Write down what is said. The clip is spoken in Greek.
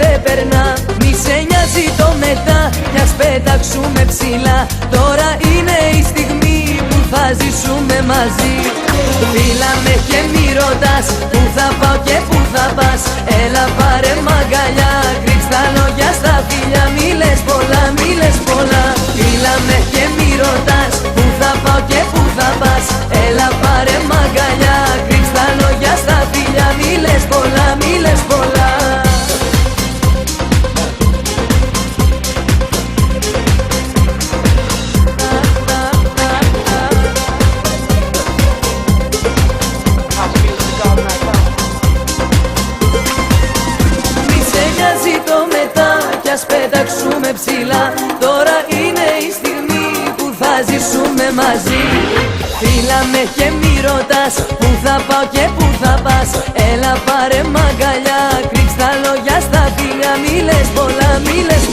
δεν περνά. Μη σε νοιάζει το μετά κι ας πετάξουμε ψηλά. Τώρα είναι η στιγμή που θα ζήσουμε μαζί. Φίλα με και μη ρωτάς που θα πάω και που θα πας. Έλα πάρε μ' αγκαλιά, κρύψ' τα λόγια στα φιλιά. Μη λες πολλά, μη λες πολλά. Φίλα με και μη ρωτάς που θα πάω και που θα πας. Έλα πάρε μ' αγκαλιά, κρύψ' τα λόγια στα φιλιά. Μη λες πολλά, μη λες πολλά. Ας πετάξουμε ψηλά. Τώρα είναι η στιγμή που θα ζήσουμε μαζί. Φίλα με και μη ρωτάς που θα πάω και που θα πας. Έλα πάρε μ' αγκαλιά, κρύψ' τα λόγια στα φιλιά. Μη λες πολλά, μη λες